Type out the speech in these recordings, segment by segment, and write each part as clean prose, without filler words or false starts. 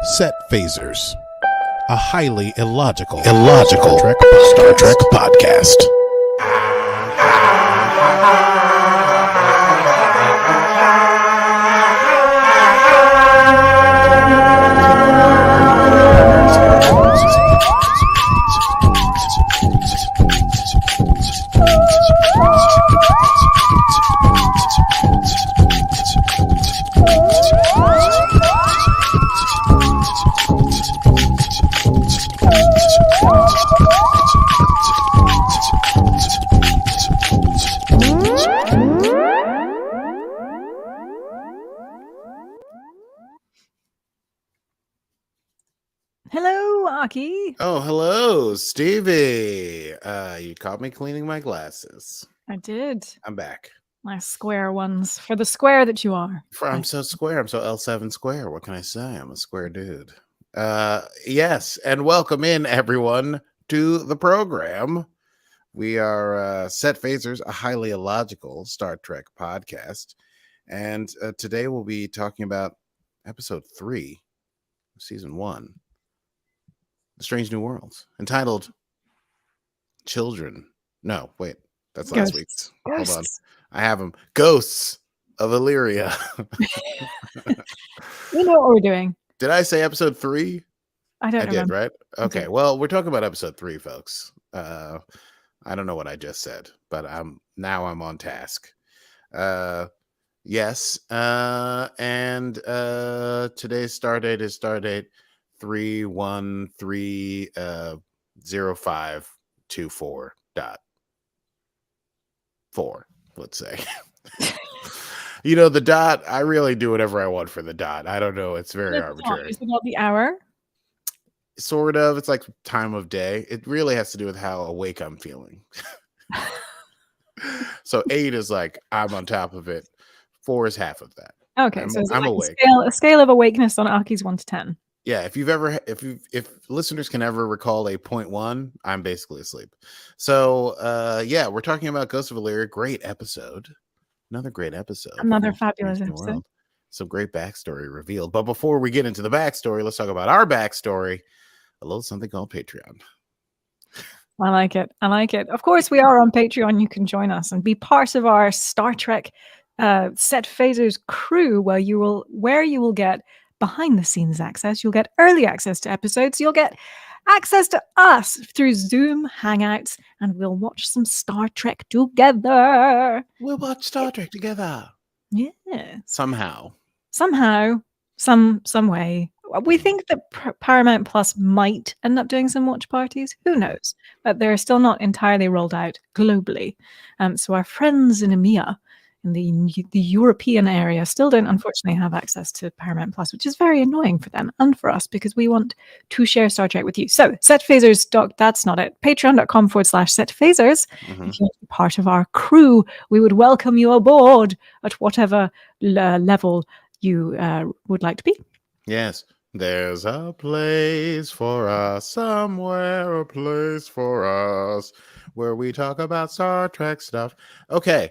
Set Phasers, a highly illogical Star Trek podcast. Hello, Aki. Oh, hello, Stevie. You caught me cleaning my glasses. I did. I'm back. My square ones. For the square that you are. I'm so square. I'm so L7 square. What can I say? I'm a square dude. Yes, and welcome in, everyone, to the program. We are Set Phasers, a highly illogical Star Trek podcast. And today we'll be talking about episode 3 of season 1. The Strange New Worlds, entitled Children. No, wait, that's last week's. Hold on. I have them. Ghosts of Ilyria. You know what we're doing. Did I say episode 3? I don't remember. Did, right? Okay, well, we're talking about episode 3, folks. I don't know what I just said, but I'm on task. Yes, and today's stardate is stardate 3130524.4, let's say. You know, the dot, I really do whatever I want for the dot. I don't know, it's very arbitrary. Is it about the hour? Sort of. It's like time of day. It really has to do with how awake I'm feeling. So 8 is like I'm on top of it. 4 is half of that. Okay, so I'm like awake. A scale of awakeness on Aki's 1 to 10. Yeah, if listeners can ever recall a 0.1, I'm basically asleep. So yeah, we're talking about Ghosts of Illyria. Great episode. Another great episode. Another fabulous episode. Some great backstory revealed. But before we get into the backstory, let's talk about our backstory. A little something called Patreon. I like it. Of course, we are on Patreon. You can join us and be part of our Star Trek Set Phasers crew, where you will get behind the scenes access. You'll get early access to episodes. You'll get access to us through Zoom Hangouts, and we'll watch some Star Trek together. We'll watch Star Trek together. Yeah. Somehow, some way. We think that Paramount Plus might end up doing some watch parties. Who knows? But they're still not entirely rolled out globally. So our friends in EMEA, in the European area, still don't unfortunately have access to Paramount Plus, which is very annoying for them and for us because we want to share Star Trek with you. So setphasers, that's not it. Patreon.com/setphasers. If you want to be part of our crew, we would welcome you aboard at whatever level you would like to be. Yes. There's a place for us somewhere, a place for us where we talk about Star Trek stuff. Okay.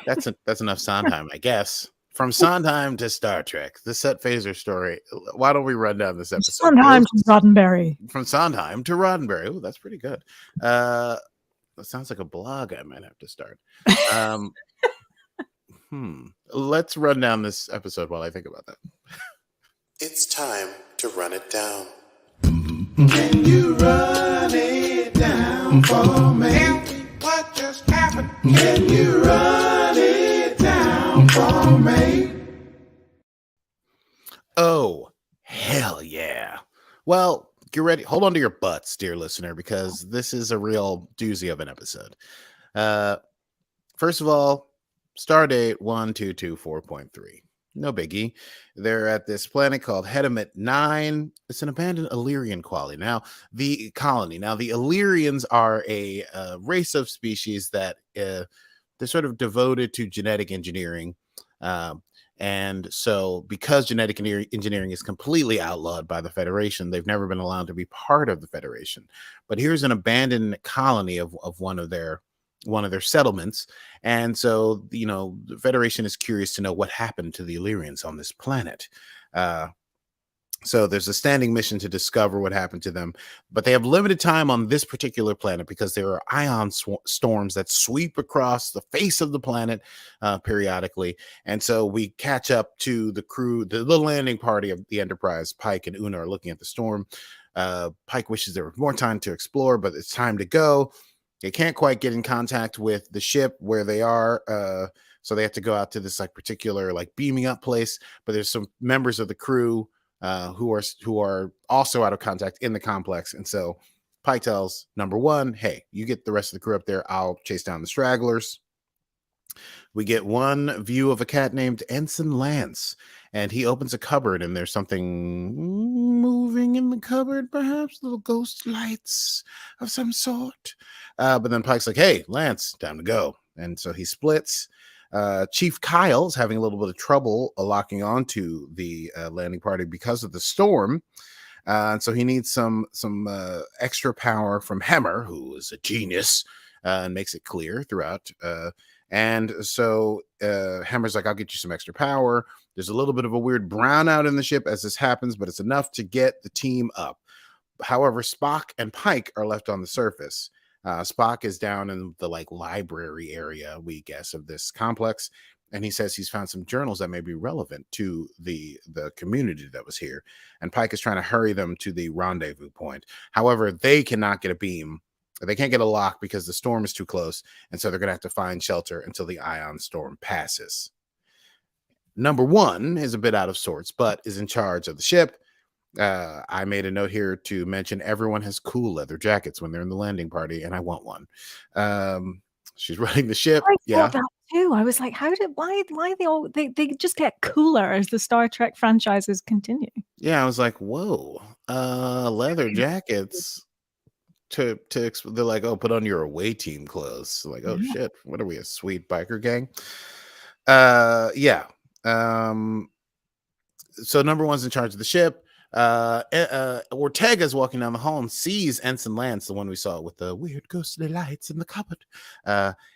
That's enough Sondheim, I guess. From Sondheim to Star Trek, the Set Phaser story. Why don't we run down this episode? Sondheim to Roddenberry. From Sondheim to Roddenberry. Oh, that's pretty good. That sounds like a blog I might have to start. Let's run down this episode while I think about that. It's time to run it down. Can you run it down for me? What just happened? Can you run it down for me? Oh, hell yeah. Well, get ready. Hold on to your butts, dear listener, because this is a real doozy of an episode. First of all, Stardate 1224.3. No biggie. They're at this planet called Hedimit 9. It's an abandoned Illyrian colony. Now, the Illyrians are a race of species that they're sort of devoted to genetic engineering. And so because genetic engineering is completely outlawed by the Federation, they've never been allowed to be part of the Federation. But here's an abandoned colony of one of their settlements. And so, you know, the Federation is curious to know what happened to the Illyrians on this planet. So there's a standing mission to discover what happened to them, but they have limited time on this particular planet because there are ion storms that sweep across the face of the planet periodically. And so we catch up to the crew, the landing party of the Enterprise. Pike and Una are looking at the storm. Pike wishes there was more time to explore, but it's time to go. They can't quite get in contact with the ship where they are. So they have to go out to this like particular like beaming up place. But there's some members of the crew who are also out of contact in the complex. And so Pike tells number one, hey, you get the rest of the crew up there. I'll chase down the stragglers. We get one view of a cat named Ensign Lance, and he opens a cupboard, and there's something moving in the cupboard, perhaps little ghost lights of some sort. But then Pike's like, hey, Lance, time to go. And so he splits. Chief Kyle's having a little bit of trouble locking onto the landing party because of the storm. And so he needs some extra power from Hemmer, who is a genius and makes it clear throughout. And so Hemmer's like, I'll get you some extra power. There's a little bit of a weird brownout in the ship as this happens, but it's enough to get the team up. However, Spock and Pike are left on the surface. Spock is down in the like library area, we guess, of this complex, and he says he's found some journals that may be relevant to the community that was here. And Pike is trying to hurry them to the rendezvous point. However, they cannot get a beam. They can't get a lock because the storm is too close, and so they're going to have to find shelter until the ion storm passes. Number one is a bit out of sorts, but is in charge of the ship. I made a note here to mention everyone has cool leather jackets when they're in the landing party, and I want one. She's running the ship. I thought that too. I was like, why they just get cooler as the Star Trek franchises continue. Yeah, I was like, whoa, leather jackets. They're like, oh, put on your away team clothes. Like, oh shit, what are we, a sweet biker gang? Yeah. So number one's in charge of the ship. Ortega's walking down the hall and sees Ensign Lance, the one we saw with the weird ghostly lights in the cupboard.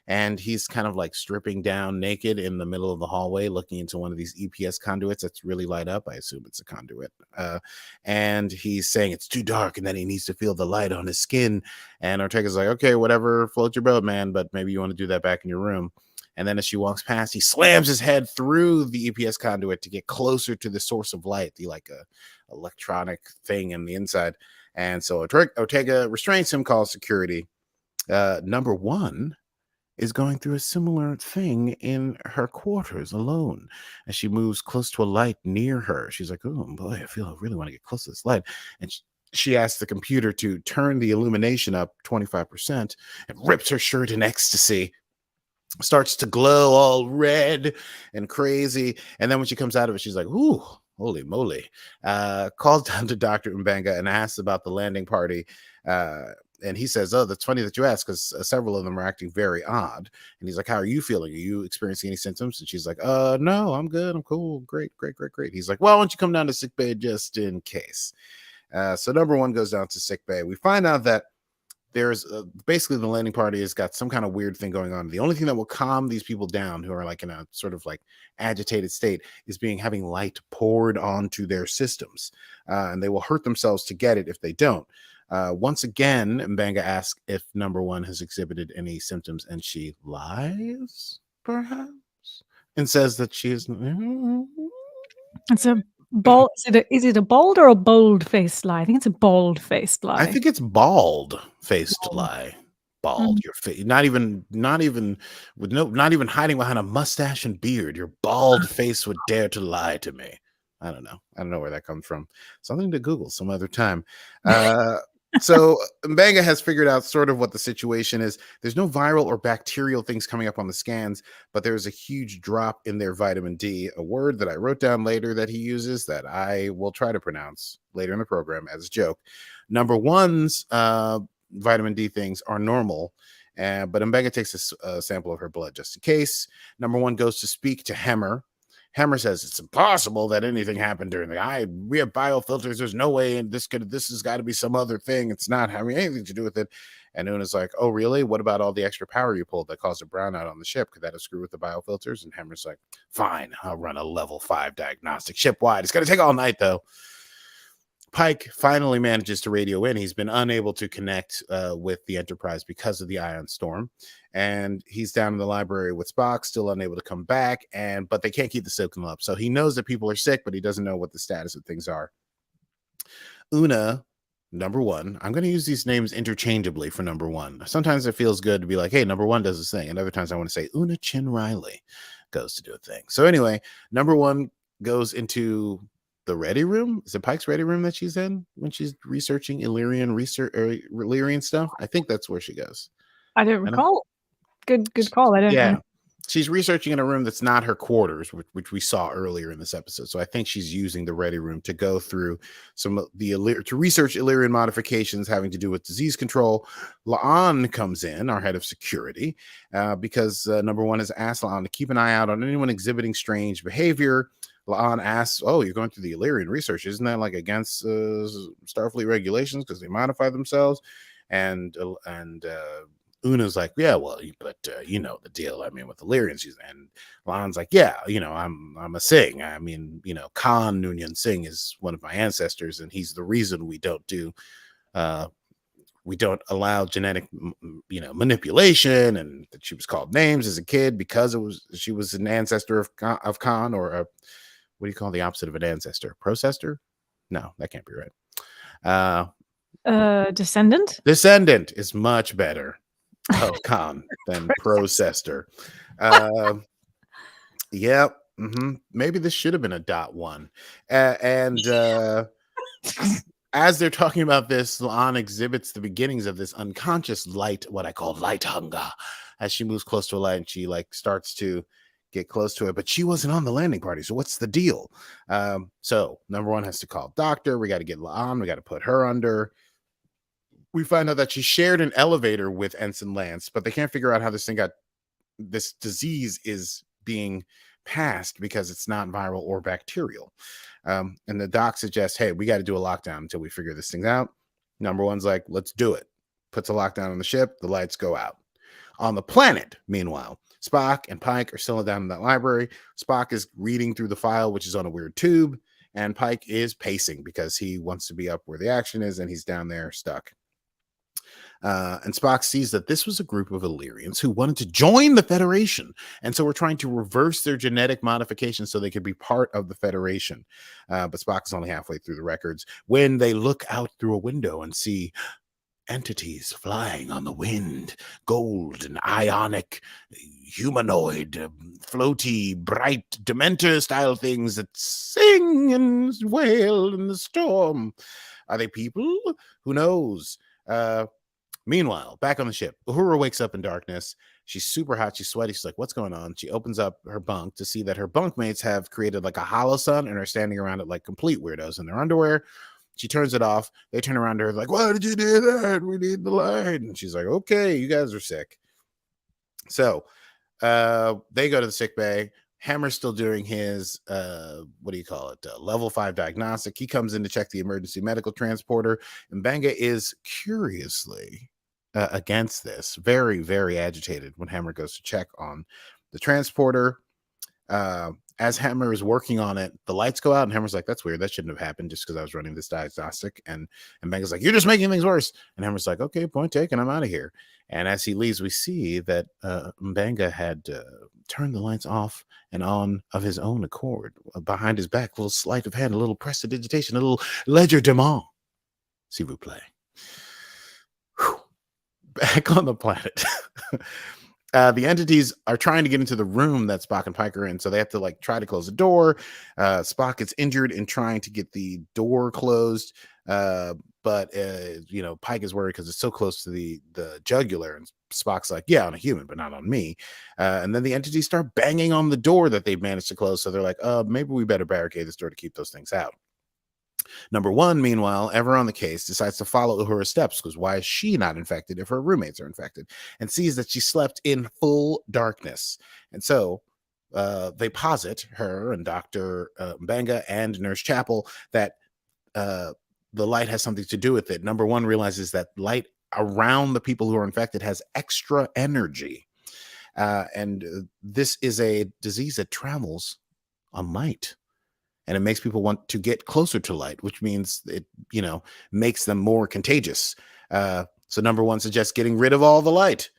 And he's kind of like stripping down naked in the middle of the hallway, looking into one of these EPS conduits that's really light up. I assume it's a conduit. And he's saying it's too dark and then he needs to feel the light on his skin. And Ortega's like, okay, whatever, float your boat, man, but maybe you want to do that back in your room. And then as she walks past, he slams his head through the EPS conduit to get closer to the source of light, the like a electronic thing in the inside. And so Ortega restrains him, calls security. Number one is going through a similar thing in her quarters alone. As she moves close to a light near her, she's like, oh boy, I really want to get close to this light. And she asks the computer to turn the illumination up 25% and rips her shirt in ecstasy. Starts to glow all red and crazy. And then when she comes out of it, she's like, ooh, holy moly. Calls down to Dr. M'Benga and asks about the landing party. And he says, oh, that's funny that you ask, because several of them are acting very odd. And he's like, how are you feeling? Are you experiencing any symptoms? And she's like, no, I'm good. I'm cool. Great. He's like, well, why don't you come down to sickbay just in case? So number one goes down to sickbay. We find out that there's basically the landing party has got some kind of weird thing going on. The only thing that will calm these people down who are like in a sort of like agitated state is having light poured onto their systems. And they will hurt themselves to get it if they don't. Once again, M'Benga asks if number one has exhibited any symptoms, and she lies, perhaps, and says that she is. It's a bald. Is it a bald or a bold-faced lie? I think it's a bald-faced lie. I think it's bald-faced lie. Bald, your face, not even hiding behind a mustache and beard. Your bald face would dare to lie to me. I don't know where that comes from. Something to Google some other time. So M'Benga has figured out sort of what the situation is. There's no viral or bacterial things coming up on the scans, but there's a huge drop in their vitamin D, a word that I wrote down later that he uses that I will try to pronounce later in the program as a joke. Number one's vitamin D things are normal, but M'Benga takes a sample of her blood just in case. Number one goes to speak to Hemmer. Hemmer says it's impossible that anything happened during we have biofilters. There's no way, and this has got to be some other thing. It's not having anything to do with it. And Una's like, oh, really? What about all the extra power you pulled that caused a brownout on the ship? Could that have screwed with the biofilters? And Hemmer's like, fine, I'll run a level 5 diagnostic ship wide. It's going to take all night, though. Pike finally manages to radio in. He's been unable to connect with the Enterprise because of the ion storm, and he's down in the library with Spock, still unable to come back. But they can't keep the signal up, so he knows that people are sick, but he doesn't know what the status of things are. Una, number one. I'm going to use these names interchangeably for number one. Sometimes it feels good to be like, hey, number one does this thing, and other times I want to say Una Chin Riley goes to do a thing. So anyway, number one goes into the ready room. Is it Pike's ready room that she's in when she's researching Illyrian Illyrian stuff? I think that's where she goes. I don't recall. Good call. I don't know. She's researching in a room that's not her quarters, which we saw earlier in this episode. So I think she's using the ready room to go through some of to research Illyrian modifications having to do with disease control. La'an comes in, our head of security, because number one has asked La'an to keep an eye out on anyone exhibiting strange behavior. La'an asks, "Oh, you're going through the Illyrian research? Isn't that like against Starfleet regulations because they modify themselves?" And Una's like, "Yeah, well, but you know the deal. I mean, with Illyrians." And La'an's like, "Yeah, you know, I'm a Singh. I mean, you know, Khan Noonien Singh is one of my ancestors, and he's the reason we don't allow genetic, manipulation, and that she was called names as a kid because she was an ancestor of Khan, or what do you call the opposite of an ancestor? Processor? No, that can't be right. Descendant? Descendant is much better of Khan than processor. Yep. Maybe this should have been a .1. As they're talking about this, La'an exhibits the beginnings of this unconscious light, what I call light hunger, as she moves close to a light and she starts to get close to it, but she wasn't on the landing party. So what's the deal? So number one has to call doctor. We got to get La'an. We got to put her under. We find out that she shared an elevator with Ensign Lance, but they can't figure out how this disease is being passed because it's not viral or bacterial. And the doc suggests, hey, we got to do a lockdown until we figure this thing out. Number one's like, let's do it. Puts a lockdown on the ship. The lights go out. On the planet, meanwhile, Spock and Pike are still down in that library. Spock is reading through the file, which is on a weird tube, and Pike is pacing because he wants to be up where the action is, and he's down there stuck. And Spock sees that this was a group of Illyrians who wanted to join the Federation, and so we're trying to reverse their genetic modification so they could be part of the Federation. But Spock is only halfway through the records when they look out through a window and see entities flying on the wind, gold and ionic, humanoid, floaty, bright, Dementor-style things that sing and wail in the storm. Are they people? Who knows? Meanwhile, back on the ship, Uhura wakes up in darkness. She's super hot. She's sweaty. She's like, what's going on? She opens up her bunk to see that her bunkmates have created like a hollow sun and are standing around it like complete weirdos in their underwear. She turns it off. They turn around to her like, why did you do that? We need the light. And she's like, okay, you guys are sick. So they go to the sick bay. Hammer's still doing his, level 5 diagnostic. He comes in to check the emergency medical transporter. And M'Benga is curiously against this. Very, very agitated when Hammer goes to check on the transporter. As Hammer is working on it, the lights go out, and Hammer's like, that's weird. That shouldn't have happened just because I was running this diagnostic. And M'Benga's like, you're just making things worse. And Hammer's like, okay, point taken. I'm out of here. And as he leaves, we see that M'Benga had turned the lights off and on of his own accord. Behind his back, a little sleight of hand, a little prestidigitation, a little legerdemain. S'il vous plaît. Back on the planet. The entities are trying to get into the room that Spock and Pike are in, so they have to try to close the door. Spock gets injured in trying to get the door closed, but Pike is worried because it's so close to the jugular, and Spock's like, yeah, on a human, but not on me. And then the entities start banging on the door that they've managed to close, so they're like, maybe we better barricade this door to keep those things out. Number one, meanwhile, ever on the case, decides to follow Uhura's steps because why is she not infected if her roommates are infected? And sees that she slept in full darkness. And so they posit, her and Dr. M'Benga and Nurse Chapel, that the light has something to do with it. Number one realizes that light around the people who are infected has extra energy. And this is a disease that travels on light. and it makes people want to get closer to light, which means it, makes them more contagious. So number one suggests getting rid of all the light.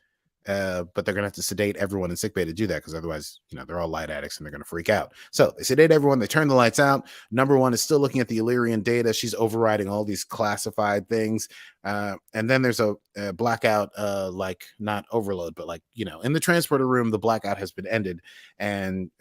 But they're going to have to sedate everyone in sickbay to do that, because otherwise, they're all light addicts and they're going to freak out. So they sedate everyone. They turn the lights out. Number one is still looking at the Illyrian data. She's overriding all these classified things. And then there's a blackout, like not overload, but like, in the transporter room, the blackout has been ended. And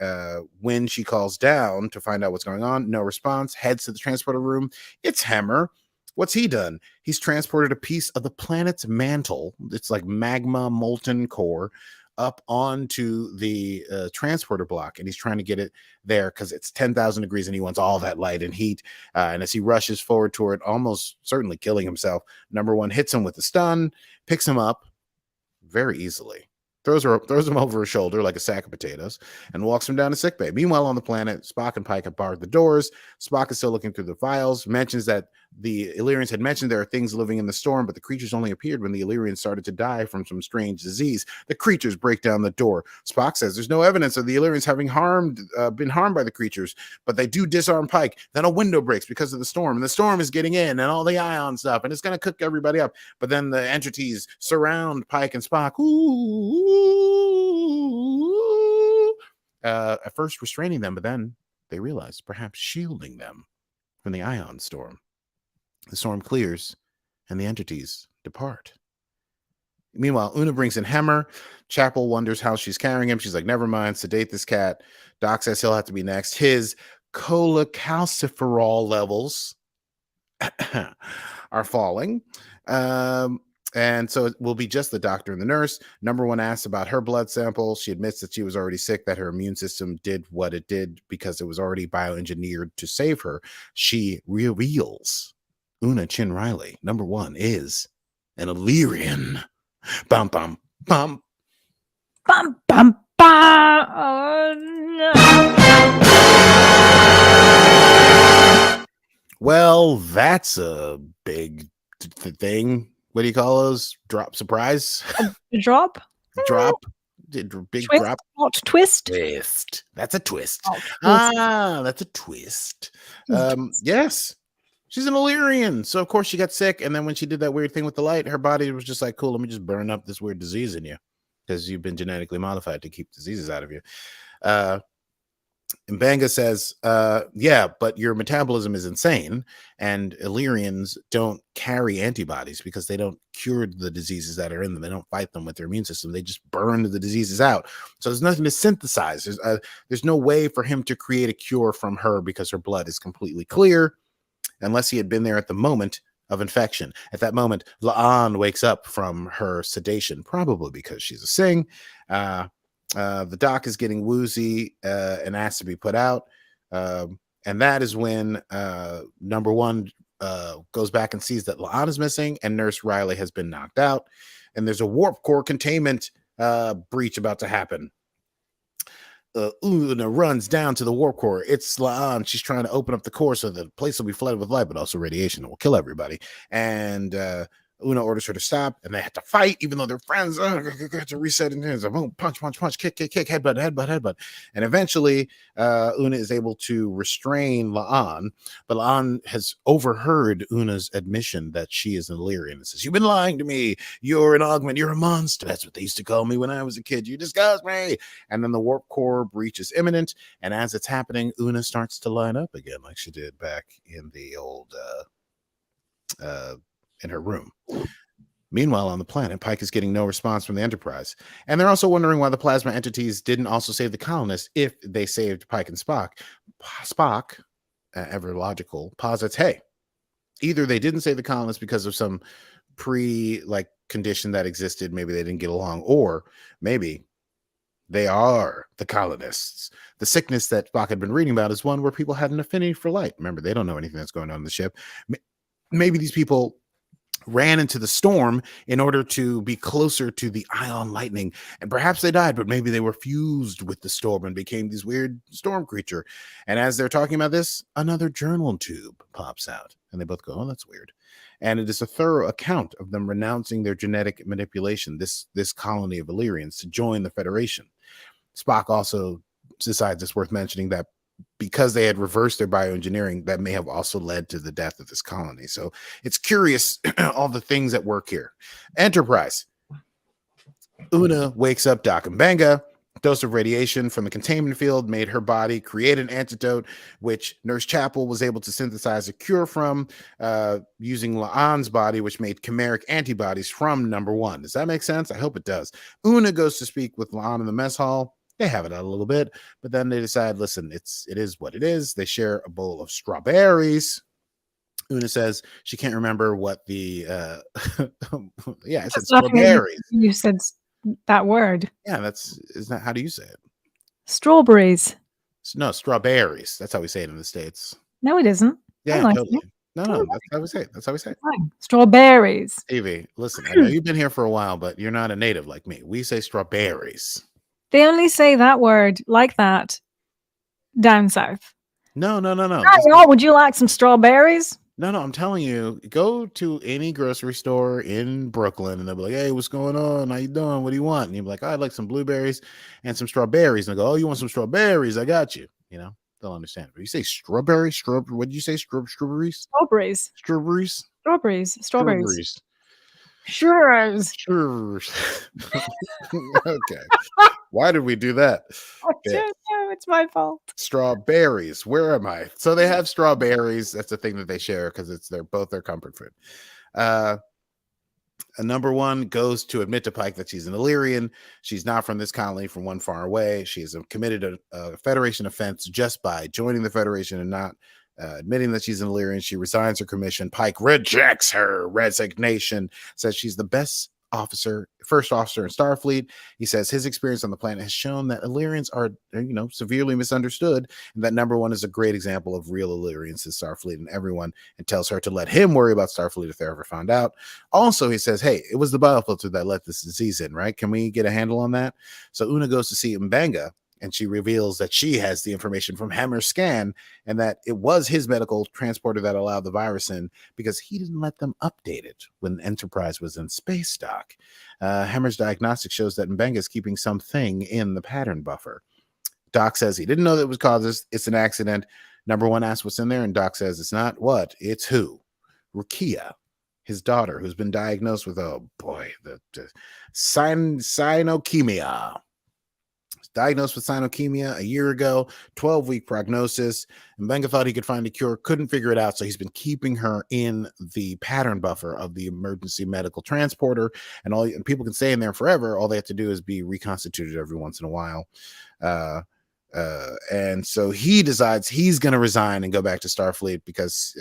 when she calls down to find out what's going on, no response, heads to the transporter room. It's Hemmer. What's he done? He's transported a piece of the planet's mantle. It's like magma molten core up onto the transporter block. And he's trying to get it there because it's 10,000 degrees and he wants all that light and heat. And as he rushes forward toward almost certainly killing himself, number one hits him with the stun, picks him up very easily. Throws him over his shoulder like a sack of potatoes and walks him down to sickbay. Meanwhile, on the planet, Spock and Pike have barred the doors. Spock is still looking through the files, mentions that the Illyrians had mentioned there are things living in the storm, but the creatures only appeared when the Illyrians started to die from some strange disease. The creatures break down the door. Spock says there's no evidence of the Illyrians having been harmed by the creatures, but they do disarm Pike. Then a window breaks because of the storm, and the storm is getting in and all the ion stuff, and it's going to cook everybody up. But then the entities surround Pike and Spock. At first restraining them, but then they realize perhaps shielding them from the ion storm. The storm clears and the entities depart. Meanwhile, Una brings in Hemmer. Chapel wonders how she's carrying him. She's like, never mind, sedate this cat. Doc says he'll have to be next. His cholecalciferol levels are falling. And so it will be just the doctor and the nurse. Number one asks about her blood sample. She admits that she was already sick, that her immune system did what it did because it was already bioengineered to save her. She reveals Una Chin Riley, number one, is an Illyrian. Bum, bum, bum. Bum, bum, bum. Oh, no. Well, that's a big thing. What do you call those? Drop surprise? A drop? Drop? Big twist, drop? Not twist. Twist. That's a twist. Oh, twist. That's a twist. Yes. She's an Illyrian. So, of course, she got sick. And then when she did that weird thing with the light, her body was just like, cool, let me just burn up this weird disease in you because you've been genetically modified to keep diseases out of you. And Banga says, yeah, but your metabolism is insane. And Illyrians don't carry antibodies because they don't cure the diseases that are in them. They don't fight them with their immune system. They just burn the diseases out. So there's nothing to synthesize. There's no way for him to create a cure from her because her blood is completely clear, unless he had been there at the moment of infection. At that moment, La'an wakes up from her sedation, probably because she's a Sing. The doc is getting woozy and asks to be put out. And that is when number one goes back and sees that La'an is missing and Nurse Riley has been knocked out. And there's a warp core containment breach about to happen. Una runs down to the warp core. It's La'an. She's trying to open up the core so the place will be flooded with light, but also radiation that will kill everybody. And Una orders her to stop, and they have to fight, even though they're friends. To reset in hands. Boom, punch, kick, headbutt. And eventually, Una is able to restrain La'an, but La'an has overheard Una's admission that she is an Illyrian and says, "You've been lying to me. You're an augment. You're a monster. That's what they used to call me when I was a kid. You disgust me." And then the warp core breach is imminent, and as it's happening, Una starts to line up again like she did back in the old in her room. Meanwhile, on the planet, Pike is getting no response from the Enterprise. And they're also wondering why the plasma entities didn't also save the colonists if they saved Pike and Spock. Spock, ever logical, posits, hey, either they didn't save the colonists because of some condition that existed, maybe they didn't get along, or maybe they are the colonists. The sickness that Spock had been reading about is one where people had an affinity for light. Remember, they don't know anything that's going on in the ship. Maybe these people ran into the storm in order to be closer to the ion lightning, and perhaps they died, but maybe they were fused with the storm and became this weird storm creature. And as they're talking about this, another journal tube pops out, and they both go, "Oh, that's weird." And it is a thorough account of them renouncing their genetic manipulation, this colony of Illyrians, to join the Federation. Spock also decides it's worth mentioning that because they had reversed their bioengineering, that may have also led to the death of this colony. So it's curious, all the things at work here. Enterprise. Una wakes up Doc and Benga. Dose of radiation from the containment field made her body create an antidote, which Nurse Chapel was able to synthesize a cure from, using La'an's body, which made chimeric antibodies from number one. Does that make sense? I hope it does. Una goes to speak with La'an in the mess hall. They have it out a little bit, but then they decide, listen, it is what it is. They share a bowl of strawberries. Una says she can't remember what the yeah, I said strawberries. You said that word. Yeah, isn't that how do you say it? Strawberries. No, strawberries. That's how we say it in the States. No, it isn't. Yeah, totally. No, that's how we say it. That's how we say it. Strawberries. Evie, listen, I know you've been here for a while, but you're not a native like me. We say strawberries. They only say that word like that down south. No. Hi, would you like some strawberries? No, I'm telling you, go to any grocery store in Brooklyn and they'll be like, hey, what's going on? How you doing? What do you want? And you'll be like, oh, I'd like some blueberries and some strawberries. And they go, oh, you want some strawberries? I got you. You know, they'll understand. But you say strawberry, what did you say? Strawberries? Strawberries. Sure. Okay. Why did we do that? I don't know. It's my fault. Strawberries. Where am I? So they have strawberries. That's the thing that they share because they're both their comfort food. Number one goes to admit to Pike that she's an Illyrian. She's not from this colony, from one far away. She has committed a Federation offense just by joining the Federation and not admitting that she's an Illyrian. She resigns her commission. Pike rejects her resignation, says she's the first officer in Starfleet. He says his experience on the planet has shown that Illyrians are, severely misunderstood, and that number one is a great example of real Illyrians in Starfleet and everyone, and tells her to let him worry about Starfleet if they're ever found out. Also, he says, hey, it was the biofilter that let this disease in, right? Can we get a handle on that? So Una goes to see M'Benga, and she reveals that she has the information from Hemmer's scan and that it was his medical transporter that allowed the virus in because he didn't let them update it when Enterprise was in space dock. Hemmer's diagnostic shows that M'Benga is keeping something in the pattern buffer. Doc says he didn't know that it was caused. It's an accident. Number one asks what's in there, and Doc says it's not what, it's who? Rukia, his daughter, who's been diagnosed with, the cyanokemia. Diagnosed with cyanokemia a year ago, 12-week prognosis. And M'Benga thought he could find a cure, couldn't figure it out. So he's been keeping her in the pattern buffer of the emergency medical transporter. And people can stay in there forever. All they have to do is be reconstituted every once in a while. And so he decides he's going to resign and go back to Starfleet because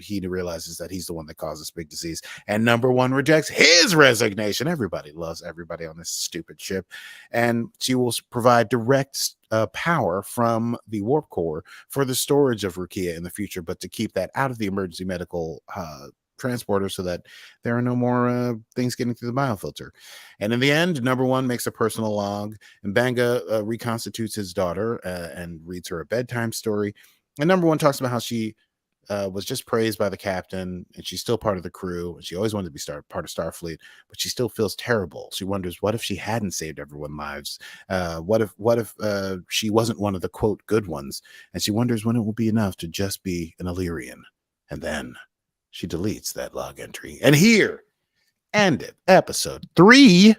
he realizes that he's the one that caused this big disease. And number one rejects his resignation. Everybody loves everybody on this stupid ship. And she will provide direct power from the warp core for the storage of Rukia in the future, but to keep that out of the emergency medical transporter so that there are no more things getting through the biofilter. And in the end, number one makes a personal log, and M'Benga reconstitutes his daughter and reads her a bedtime story. And number one talks about how she was just praised by the captain, and she's still part of the crew, and she always wanted to be part of Starfleet, but she still feels terrible. She wonders, what if she hadn't saved everyone's lives? What if she wasn't one of the quote good ones? And she wonders when it will be enough to just be an Illyrian. And then she deletes that log entry. And here ended episode 3,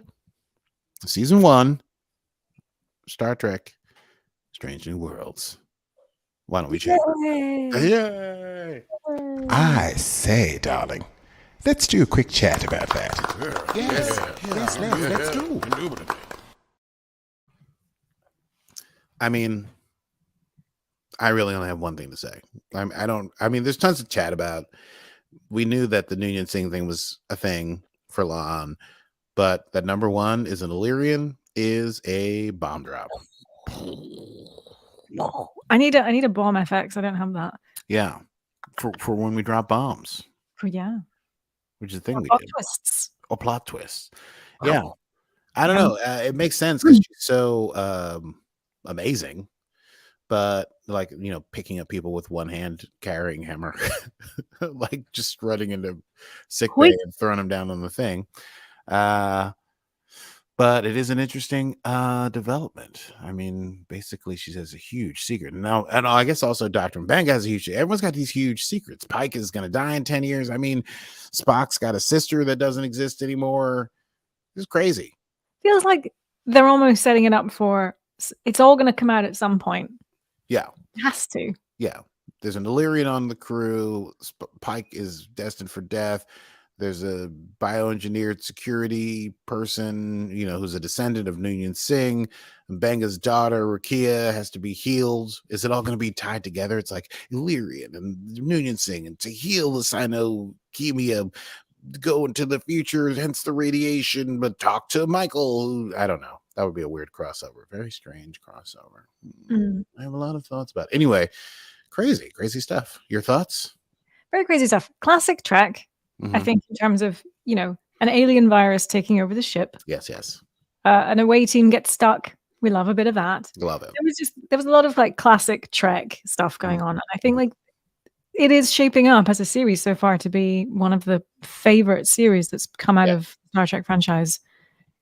season 1, Star Trek, Strange New Worlds. Why don't we check? Yay! I say, darling, let's do a quick chat about that. Yes, let's go. I mean, I really only have one thing to say. There's tons to chat about. We knew that the Noonien Singh thing was a thing for La'an, but that number one is an Illyrian is a bomb drop. No, I need a bomb FX. I don't have that. Yeah, for when we drop bombs. Yeah, which is the thing we did. Twists. Or plot twists. Wow. Yeah, I don't know. It makes sense because she's so amazing. But picking up people with one hand, carrying hammer, like just running into sick bay and throwing them down on the thing. But But it is an interesting development. I mean, basically, she has a huge secret. Now, and I guess also Dr. Mbenga has a huge. Everyone's got these huge secrets. Pike is going to die in 10 years. I mean, Spock's got a sister that doesn't exist anymore. It's crazy. Feels like they're almost setting it up for it's all going to come out at some point. Yeah. It has to. Yeah. There's an Illyrian on the crew. Pike is destined for death. There's a bioengineered security person, who's a descendant of Noonien Singh. Mbenga's daughter, Rukia, has to be healed. Is it all going to be tied together? It's like Illyrian and Noonien Singh, and to heal the cyanochemia, go into the future, hence the radiation, but talk to Michael. I don't know. That would be a weird crossover. Very strange crossover. I have a lot of thoughts about it. Anyway, crazy stuff. Your thoughts? Very crazy stuff. Classic Trek. I think in terms of, an alien virus taking over the ship. Yes. An away team gets stuck. We love a bit of that. Love it. There was a lot of like classic Trek stuff going on. And I think like it is shaping up as a series so far to be one of the favorite series that's come out of Star Trek franchise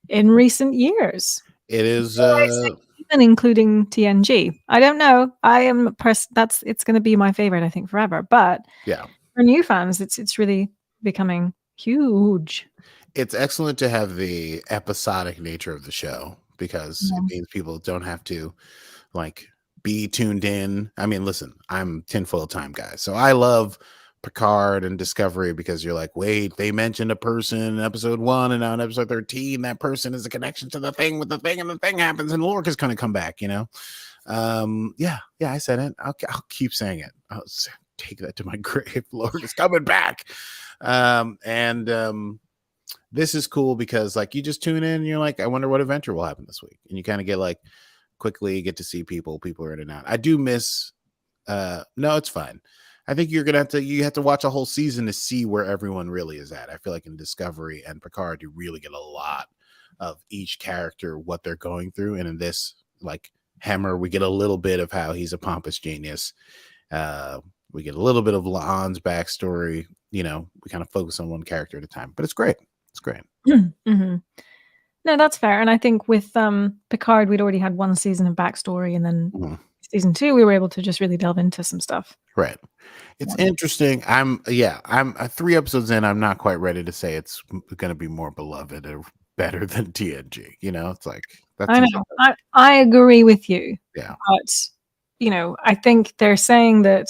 in recent years. It is even including TNG. I don't know. I am it's going to be my favorite, I think, forever. But for new fans, it's really becoming huge. It's excellent to have the episodic nature of the show because it means people don't have to like be tuned in. I mean, listen, I'm tinfoil time guy, so I love Picard and Discovery because you're like, wait, they mentioned a person in episode 1 and now in episode 13 that person is a connection to the thing with the thing, and the thing happens and Lorca's gonna come back. I said it. I'll keep saying it. I'll take that to my grave. Lorca's coming back. This is cool because like you just tune in and you're like, I wonder what adventure will happen this week, and you kind of get like quickly get to see people are in and out. I do miss no, it's fine. I think you have to watch a whole season to see where everyone really is at. I feel like in Discovery and Picard you really get a lot of each character, what they're going through, and in this, like Hemmer, we get a little bit of how he's a pompous genius. We get a little bit of La'an's backstory. We kind of focus on one character at a time, but it's great. No, that's fair. And I think with Picard, we'd already had one season of backstory, and then season 2, we were able to just really delve into some stuff. Right. It's interesting. I'm 3 episodes in. I'm not quite ready to say it's going to be more beloved or better than TNG. It's like that's. I know. I agree with you. Yeah. But I think they're saying that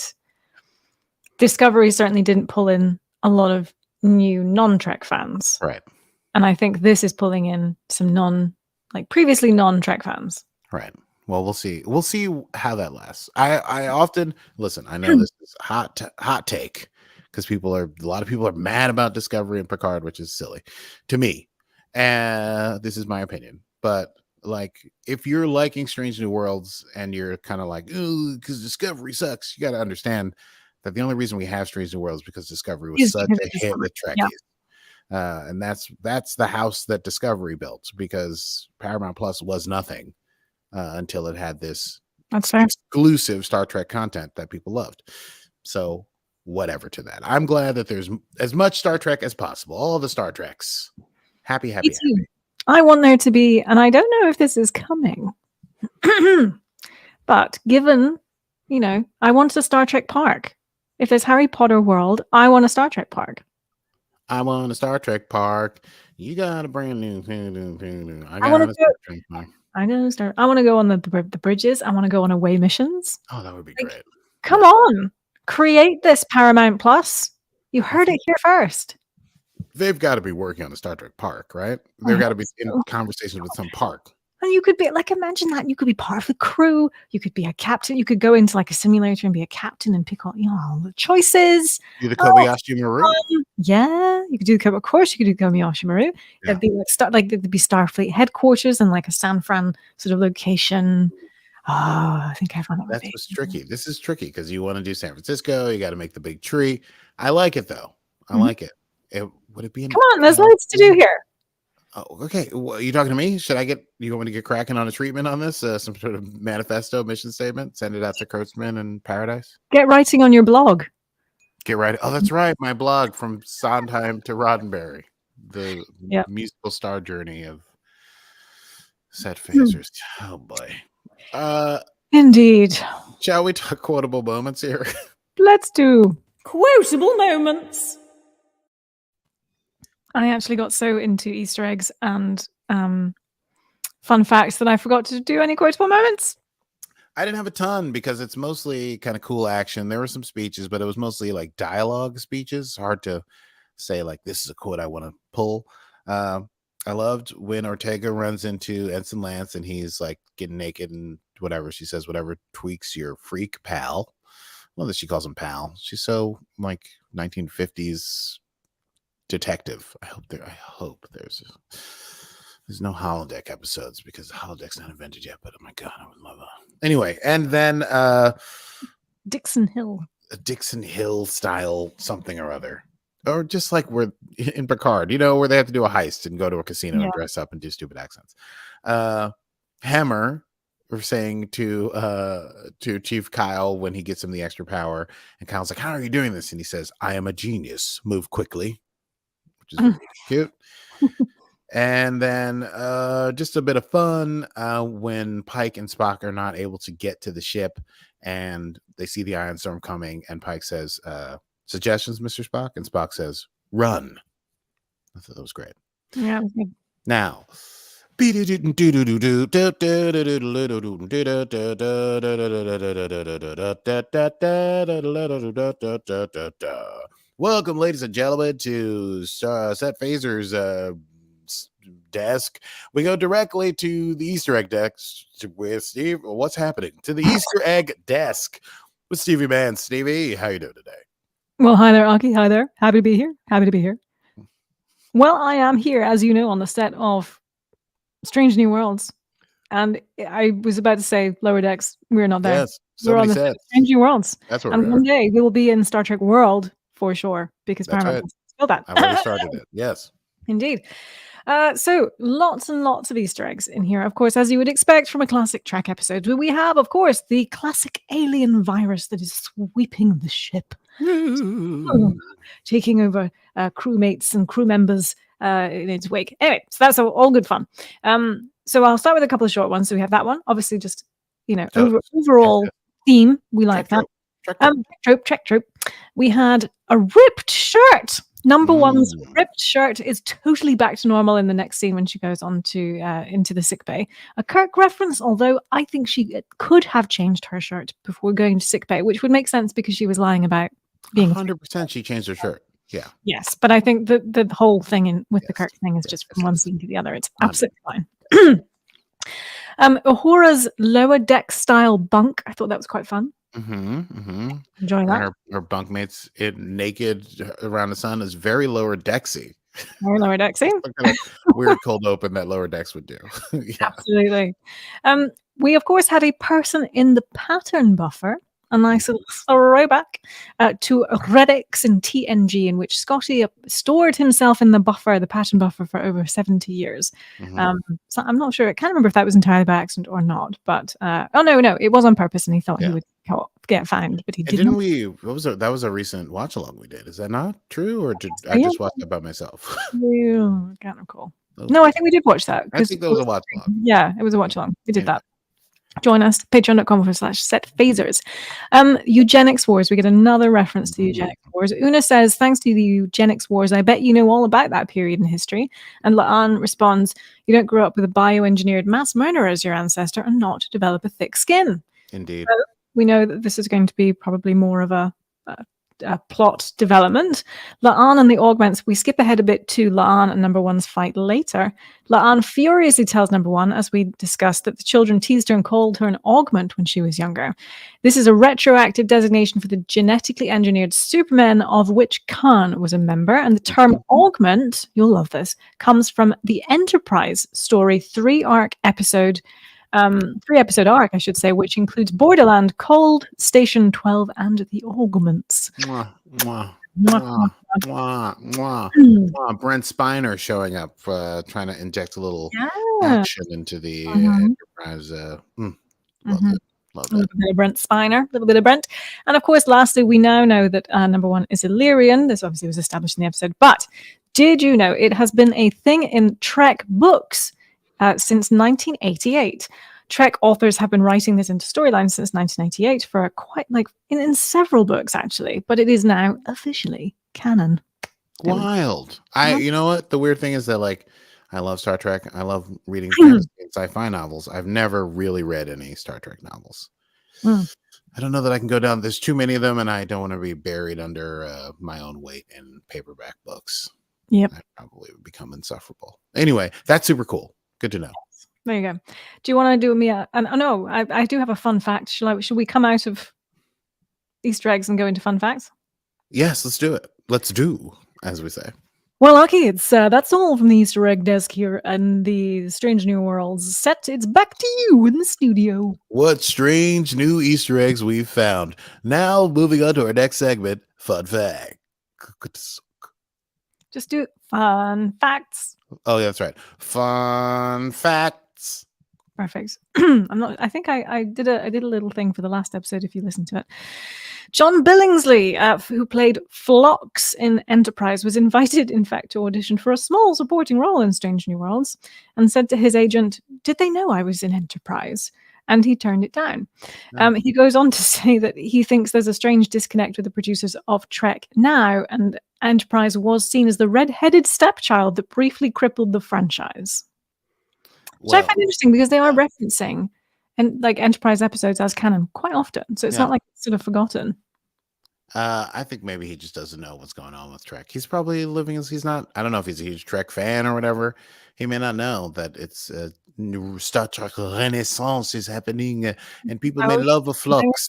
Discovery certainly didn't pull in a lot of new non-Trek fans. Right. And I think this is pulling in some previously non-Trek fans. Right. Well, we'll see. We'll see how that lasts. I often listen. I know this is hot take because a lot of people are mad about Discovery and Picard, which is silly to me. And this is my opinion. But like, if you're liking Strange New Worlds and you're kind of like, ooh, because Discovery sucks, you got to understand that the only reason we have Strange New Worlds is because Discovery was such a hit with Trekkies. Yeah. And that's the house that Discovery built, because Paramount Plus was nothing until it had this exclusive Star Trek content that people loved. So whatever to that. I'm glad that there's as much Star Trek as possible. All the Star Treks. Happy. I want there to be, and I don't know if this is coming, but given, I want a Star Trek park. If there's Harry Potter world, I want a Star Trek park. I want a Star Trek park. You got a brand new. I want to go on the bridges. I want to go on away missions. Oh, that would be great. Come on. Create this, Paramount Plus. You heard it here first. They've got to be working on the Star Trek park, right? They've got to be in conversations with some park. And you could be imagine that you could be part of the crew. You could be a captain. You could go into like a simulator and be a captain and pick all the choices. Do the Kobayashi Maru. Yeah, you could do of course you could do Kobayashi Maru. Yeah. It'd be there'd be Starfleet headquarters and like a San Fran sort of location. Oh, I think everyone. That's what's tricky. This is tricky because you want to do San Francisco. You got to make the big tree. I like it though. I like it. Would it be? Come on, there's loads to do here. Oh, okay. Well, are you talking to me? You want me to get cracking on a treatment on this? Some sort of manifesto, mission statement? Send it out to Kurtzman and Paradise? Get writing on your blog. Get right. Oh, that's right. My blog, From Sondheim to Roddenberry. The musical star journey of Set phasers. Oh boy. Indeed. Shall we talk quotable moments here? Let's do. Quotable moments. I actually got so into Easter eggs and fun facts that I forgot to do any quotable moments. I didn't have a ton because it's mostly kind of cool action. There were some speeches, but it was mostly like dialogue speeches. Hard to say like this is a quote I want to pull. I loved when Ortega runs into Ensign Lance and he's like getting naked and whatever. She says, whatever tweaks your freak, pal. Well, that she calls him pal. She's so like 1950s detective. I hope there's no holodeck episodes because the holodeck's not invented yet. But oh my god, I would love that. Anyway, and then Dixon Hill. A Dixon Hill style something or other. Or just like we're in Picard, where they have to do a heist and go to a casino and dress up and do stupid accents. Hammer, we're saying to Chief Kyle when he gets him the extra power, and Kyle's like, "How are you doing this?" And he says, "I am a genius. Move quickly," which is really cute. And then just a bit of fun when Pike and Spock are not able to get to the ship, and they see the ion storm coming, and Pike says, "Suggestions, Mr. Spock?" And Spock says, "Run." I thought that was great. Yeah. Now, welcome, ladies and gentlemen, to Set Phaser's desk. We go directly to the Easter egg desk with Steve. What's happening? To the Easter egg desk with Stevie Mann. Stevie, how you doing today? Well, hi there, Aki. Hi there. Happy to be here. Well, I am here, as you know, on the set of Strange New Worlds. And I was about to say Lower Decks. We're not there. Yes, we're on the set of Strange New Worlds. That's where and one day we will be in Star Trek World for sure, because Paramount will spill that. I've already started it. Yes. Indeed. So lots and lots of Easter eggs in here, of course, as you would expect from a classic Trek episode. But we have, of course, the classic alien virus that is sweeping the ship, taking over crewmates and crew members in its wake. Anyway, so that's all good fun. So I'll start with a couple of short ones. So we have that one, obviously, just overall theme. We like that. Trek trope. We had a ripped shirt. Number one's ripped shirt is totally back to normal in the next scene when she goes on to into the sickbay. A Kirk reference, although I think she could have changed her shirt before going to sickbay, which would make sense because she was lying about being 100%. She changed her shirt. Yeah. Yes, but I think the whole thing with the Kirk thing is just from one scene to the other. It's absolutely fine. Uhura's lower deck style bunk. I thought that was quite fun. Enjoying that. Her bunkmates naked around the sun is very lower decksy. Very lower decksy. Kind of weird cold open that lower decks would do. Yeah. Absolutely. We of course had a person in the pattern buffer, a nice little throwback to Redix in TNG, in which Scotty stored himself in the pattern buffer, for over 70 years. So I'm not sure. I can't remember if that was entirely by accident or not. But no, it was on purpose, and he thought he would get found, but he didn't. That was a recent watch along we did. Is that not true, or did I just watch that by myself? I can't recall. No, I think we did watch that. I think that was a watch along. Yeah, it was a watch along. We did that. Join us, patreon.com/setphasers. Eugenics wars. We get another reference to eugenics wars. Una says, thanks to the eugenics wars, I bet you know all about that period in history. And La'an responds, you don't grow up with a bioengineered mass murderer as your ancestor and not develop a thick skin. Indeed. So we know that this is going to be probably more of a plot development. La'an and the augments, we skip ahead a bit to La'an and number one's fight later. La'an furiously tells number one, as we discussed, that the children teased her and called her an augment when she was younger. This is a retroactive designation for the genetically engineered supermen, of which Khan was a member, and the term augment, you'll love this, comes from the Enterprise story 3-episode arc, I should say, which includes Borderland, Cold, Station 12, and the Augments. Brent Spiner showing up, trying to inject a little action into the Enterprise. Love it. A little bit of Brent Spiner, a little bit of Brent. And of course, lastly, we now know that number one is Illyrian. This obviously was established in the episode. But did you know it has been a thing in Trek books since 1988. Trek authors have been writing this into storylines since 1988 for quite in several books actually, but it is now officially canon. Wild. You know what? The weird thing is that I love Star Trek. I love reading fantasy and sci-fi novels. I've never really read any Star Trek novels. I don't know that I can go down. There's too many of them, and I don't want to be buried under my own weight in paperback books. Yep. That probably would become insufferable. Anyway, that's super cool. Good to know. There you go. Do you want to do me I do have a fun fact. Should we come out of Easter eggs and go into fun facts? Yes, let's do it. Let's do, as we say. Well, kids, that's all from the Easter egg desk here and the Strange New Worlds set. It's back to you in the studio. What strange new Easter eggs we've found. Now, moving on to our next segment, Fun Fact. Just do fun facts. Oh, yeah, that's right. Fun facts. Perfect. I think I did a little thing for the last episode if you listened to it. John Billingsley, who played Phlox in Enterprise, was invited, in fact, to audition for a small supporting role in Strange New Worlds and said to his agent, "Did they know I was in Enterprise?" And he turned it down. He goes on to say that he thinks there's a strange disconnect with the producers of Trek now, and Enterprise was seen as the red-headed stepchild that briefly crippled the franchise. Which I find interesting because they are referencing Enterprise episodes as canon quite often. So it's not like it's sort of forgotten. I think maybe he just doesn't know what's going on with Trek. He's probably living as he's not. I don't know if he's a huge Trek fan or whatever. He may not know that it's a new Star Trek Renaissance is happening and people may love a flux.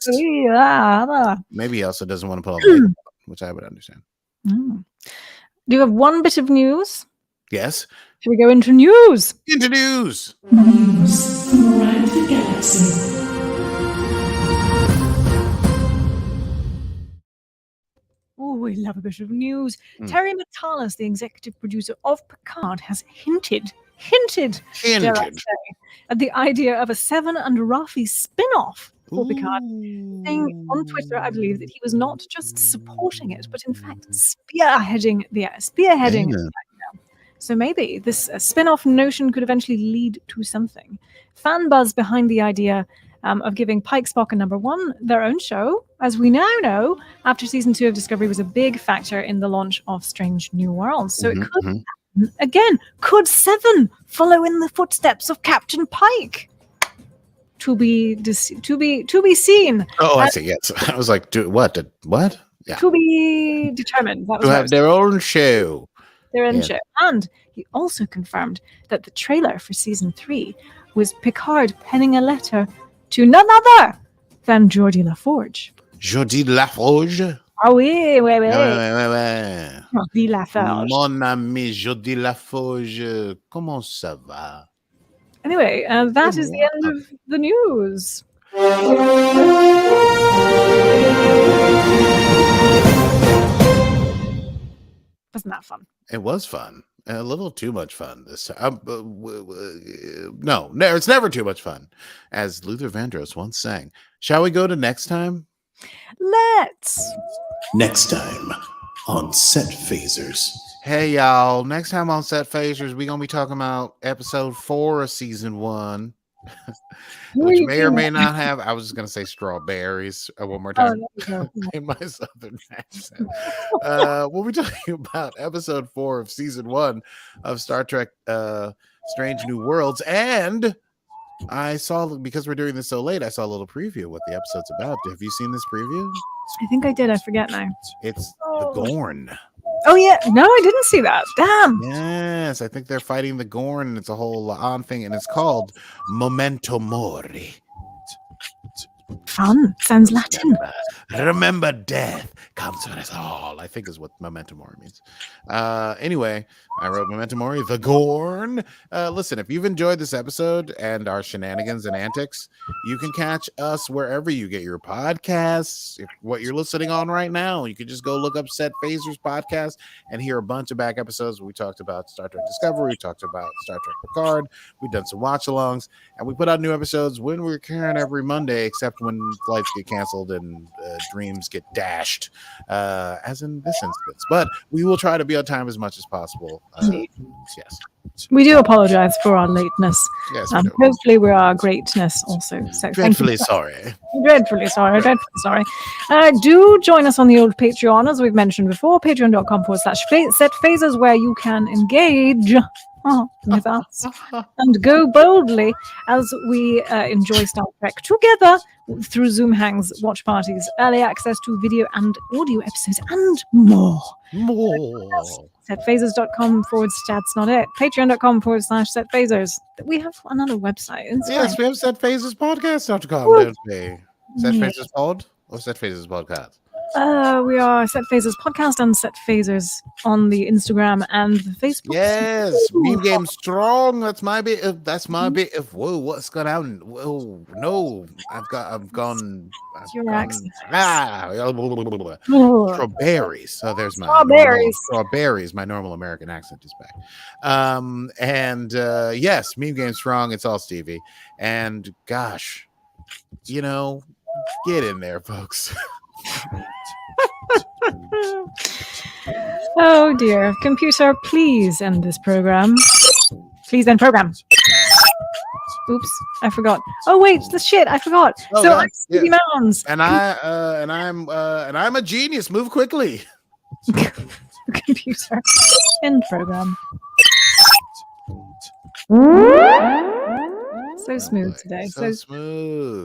Maybe he also doesn't want to put on makeup, which I would understand. Do you have one bit of news? Yes. Should we go into news? Into news. News from around the galaxy. Oh, we love a bit of news. Terry Matalas, the executive producer of Picard, has hinted dare I say, at the idea of a Seven and Raffi spin-off for Picard, saying on Twitter, I believe, that he was not just supporting it, but in fact spearheading the idea. So maybe this spin-off notion could eventually lead to something. Fan buzz behind the idea of giving Pike, Spock, and Number One their own show, as we now know, after season 2 of Discovery was a big factor in the launch of Strange New Worlds. So it could happen again. Could Seven follow in the footsteps of Captain Pike? To be seen. Oh, I see. Yes, I was like, what? Yeah. To be determined. To have their own show. Show. And he also confirmed that the trailer for season 3 was Picard penning a letter to none other than Geordie LaForge. Geordie LaForge? Ah oui. Geordie LaForge. Mon ami Geordie LaForge, comment ça va? Anyway, that is the end of the news. Wasn't that fun? It was fun. A little too much fun this time. No, it's never too much fun, as Luther Vandross once sang. Shall we go to next time? Let's. Next time on Set Phasers. Hey, y'all. Next time on Set Phasers, we're going to be talking about episode 4 of season 1. Which may or may not have. I was just going to say strawberries one more time in my southern accent. We'll be talking about episode 4 of season 1 of Star Trek Strange New Worlds. And I saw, because we're doing this so late, I saw a little preview of what the episode's about. Have you seen this preview? I think I did. I forget now. It's the Gorn. Oh, yeah. No, I didn't see that. Damn. Yes, I think they're fighting the Gorn, and it's a whole on thing, and it's called Memento Mori. Fun. Sounds Latin. Remember death comes with us all, I think is what Memento Mori means. Anyway, I wrote Memento Mori, the Gorn. Listen, if you've enjoyed this episode and our shenanigans and antics, you can catch us wherever you get your podcasts. If what you're listening on right now, you can just go look up Set Phasers podcast and hear a bunch of back episodes. We talked about Star Trek Discovery, we talked about Star Trek Picard, we've done some watch-alongs, and we put out new episodes when we can every Monday, except when flights get canceled and dreams get dashed, as in this instance. But we will try to be on time as much as possible. Yes. We do apologize for our lateness. Yes. Hopefully, we're our greatness also. So Dreadfully sorry. Dreadfully sorry. Do join us on the old Patreon, as we've mentioned before, patreon.com/set phasers, where you can engage with us and go boldly as we enjoy Star Trek together through Zoom hangs, watch parties, early access to video and audio episodes, and more. Setphasers.com/that's not it. Patreon.com/set phasers. We have another website. Yes, we have setphaserspodcast.com, don't we? Set Phasers Pod or Set Phasers Podcast? We are Set Phasers Podcast and Set Phasers on the Instagram and the Facebook. Yes, Meme Game Strong. That's my bit of. Whoa, what's gone on? Whoa, no, I've gone. Your accent. Strawberries. So there's my strawberries. My normal American accent is back. Yes, Meme Game Strong. It's all Stevie. And gosh, get in there, folks. Oh dear. Computer, please end this program. Please end program. Oops, I forgot. Oh wait, I forgot. I'm Stevie Mounds. And I'm a genius. Move quickly. Computer, end program. So smooth today. So smooth.